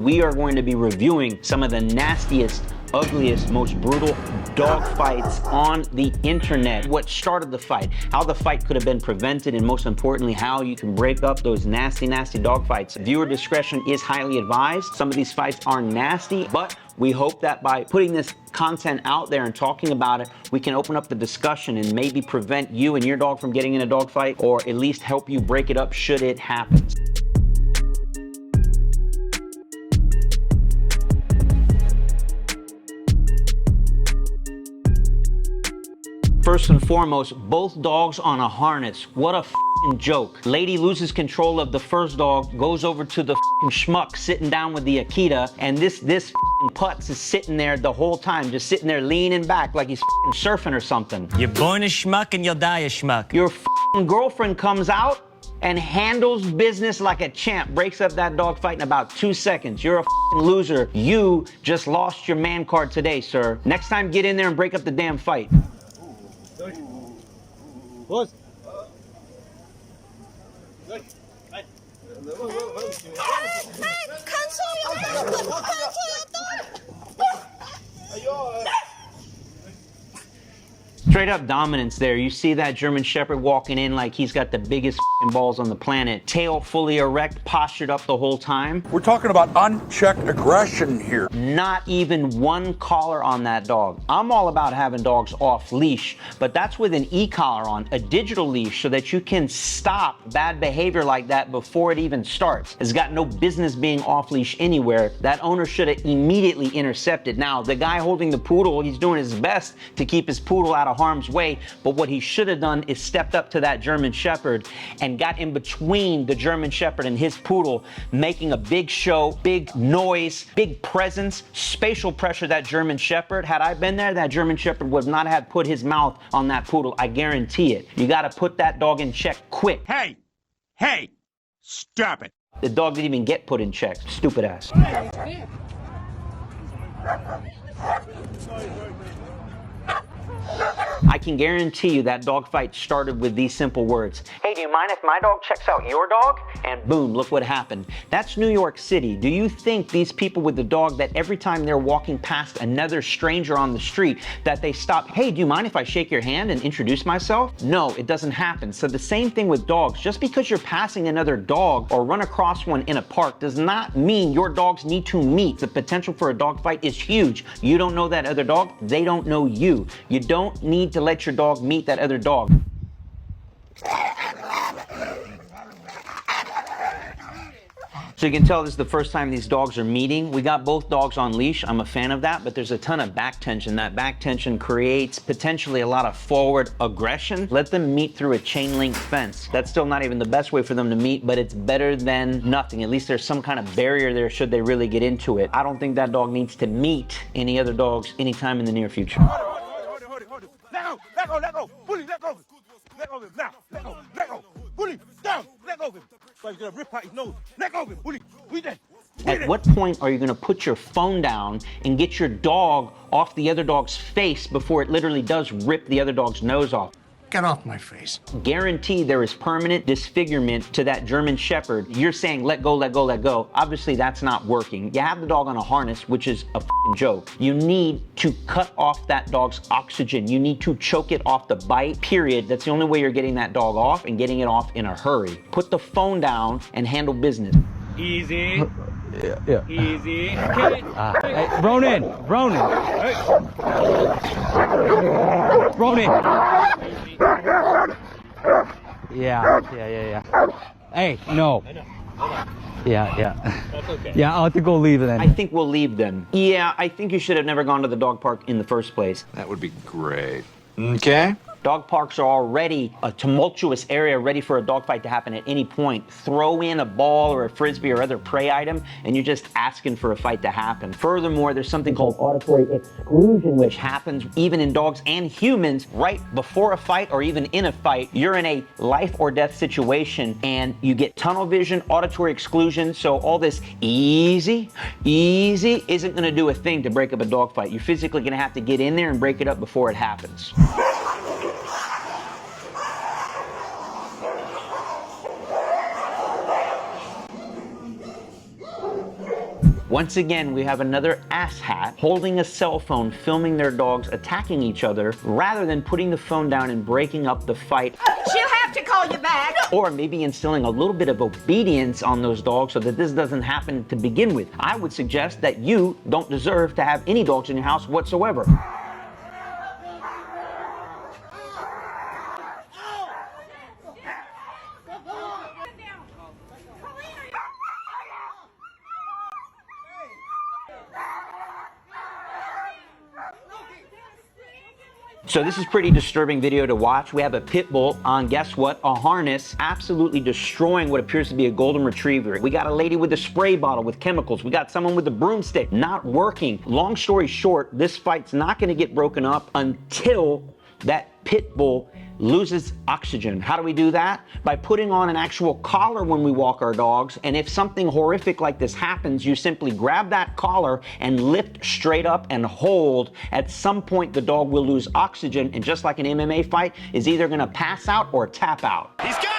We are going to be reviewing some of the nastiest, ugliest, most brutal dog fights on the internet. What started the fight, how the fight could have been prevented, and most importantly, how you can break up those nasty, nasty dog fights. Viewer discretion is highly advised. Some of these fights are nasty, but we hope that by putting this content out there and talking about it, we can open up the discussion and maybe prevent you and your dog from getting in a dog fight, or at least help you break it up should it happen. First and foremost, both dogs on a harness. What a f***ing joke. Lady loses control of the first dog, goes over to the f***ing schmuck sitting down with the Akita, and this f***ing putz is sitting there the whole time, just sitting there leaning back like he's f***ing surfing or something. You're born a schmuck and you'll die a schmuck. Your f***ing girlfriend comes out and handles business like a champ, breaks up that dog fight in about 2 seconds. You're a f***ing loser. You just lost your man card today, sir. Next time, get in there and break up the damn fight. Boss. Straight up dominance there. You see that German Shepherd walking in like he's got the biggest f***ing balls on the planet. Tail fully erect, postured up the whole time. We're talking about unchecked aggression here. Not even one collar on that dog. I'm all about having dogs off leash, but that's with an e-collar on, a digital leash, so that you can stop bad behavior like that before it even starts. It's got no business being off leash anywhere. That owner should have immediately intercepted. Now, the guy holding the poodle, he's doing his best to keep his poodle out of harm's way, but what he should have done is stepped up to that German Shepherd and got in between the German Shepherd and his poodle, making a big show, big noise, big presence, spatial pressure. That German Shepherd, had I been there, that German Shepherd would not have put his mouth on that poodle. I guarantee it. You got to put that dog in check quick. Hey, stop it. The dog didn't even get put in check. Stupid ass. I can guarantee you that dog fight started with these simple words. Hey, do you mind if my dog checks out your dog? And boom, look what happened. That's New York City. Do you think these people with the dog, that every time they're walking past another stranger on the street, that they stop, hey, do you mind if I shake your hand and introduce myself? No, it doesn't happen. So the same thing with dogs. Just because you're passing another dog or run across one in a park does not mean your dogs need to meet. The potential for a dog fight is huge. You don't know that other dog, they don't know you. You don't need to let your dog meet that other dog. So you can tell this is the first time these dogs are meeting. We got both dogs on leash. I'm a fan of that, but there's a ton of back tension. That back tension creates potentially a lot of forward aggression. Let them meet through a chain link fence. That's still not even the best way for them to meet, but it's better than nothing. At least there's some kind of barrier there should they really get into it. I don't think that dog needs to meet any other dogs anytime in the near future. Let go, bully, let go. Let go of him now, let go, bully, down, let go of him. So he's gonna rip out his nose, let go of him, bully, we dead. At what point are you gonna put your phone down and get your dog off the other dog's face before it literally does rip the other dog's nose off? Get off my face. Guarantee there is permanent disfigurement to that German Shepherd. You're saying, let go, let go, let go. Obviously, that's not working. You have the dog on a harness, which is a f***ing joke. You need to cut off that dog's oxygen. You need to choke it off the bite, period. That's the only way you're getting that dog off, and getting it off in a hurry. Put the phone down and handle business. Easy. Yeah. Easy. Okay. Hey, Ronan. Yeah. Hey, no. Yeah. That's okay. Yeah, I'll have to go leave it then. I think we'll leave them. Yeah, I think you should have never gone to the dog park in the first place. That would be great. Okay. Dog parks are already a tumultuous area ready for a dog fight to happen at any point. Throw in a ball or a frisbee or other prey item, and you're just asking for a fight to happen. Furthermore, there's something called auditory exclusion, which happens even in dogs and humans right before a fight or even in a fight. You're in a life or death situation, and you get tunnel vision, auditory exclusion, so all this easy isn't gonna do a thing to break up a dog fight. You're physically gonna have to get in there and break it up before it happens. Once again, we have another asshat holding a cell phone, filming their dogs attacking each other, rather than putting the phone down and breaking up the fight. She'll have to call you back. Or maybe instilling a little bit of obedience on those dogs so that this doesn't happen to begin with. I would suggest that you don't deserve to have any dogs in your house whatsoever. So this is pretty disturbing video to watch. We have a pit bull on, guess what? A harness, absolutely destroying what appears to be a golden retriever. We got a lady with a spray bottle with chemicals. We got someone with a broomstick, not working. Long story short, this fight's not gonna get broken up until that pit bull loses oxygen. How do we do that? By putting on an actual collar when we walk our dogs. And if something horrific like this happens, you simply grab that collar and lift straight up and hold. At some point, the dog will lose oxygen, and just like an MMA fight, is either gonna pass out or tap out. He's got it!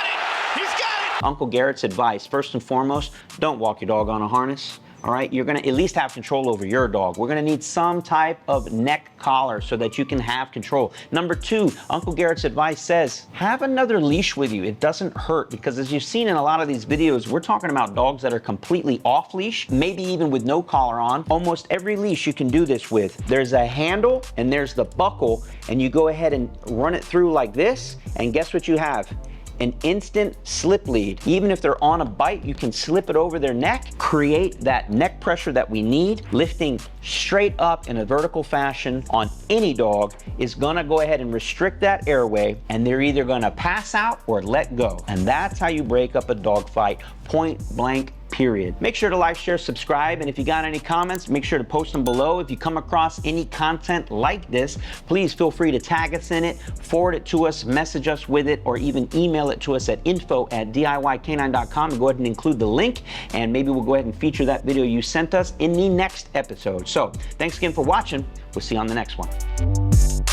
He's got it! Uncle Garrett's advice, first and foremost, don't walk your dog on a harness. All right, you're gonna at least have control over your dog. We're gonna need some type of neck collar so that you can have control. Number two, Uncle Garrett's advice says, have another leash with you. It doesn't hurt, because as you've seen in a lot of these videos, we're talking about dogs that are completely off leash, maybe even with no collar on. Almost every leash you can do this with. There's a handle and there's the buckle, and you go ahead and run it through like this, and guess what you have? An instant slip lead. Even if they're on a bite, you can slip it over their neck, create that neck pressure that we need. Lifting straight up in a vertical fashion on any dog is gonna go ahead and restrict that airway, and they're either gonna pass out or let go. And that's how you break up a dog fight, point blank, period. Make sure to like, share, subscribe, and if you got any comments, make sure to post them below. If you come across any content like this, please feel free to tag us in it, forward it to us, message us with it, or even email it to us at info@DIYcanine.com and go ahead and include the link, and maybe we'll go ahead and feature that video you sent us in the next episode. So, thanks again for watching. We'll see you on the next one.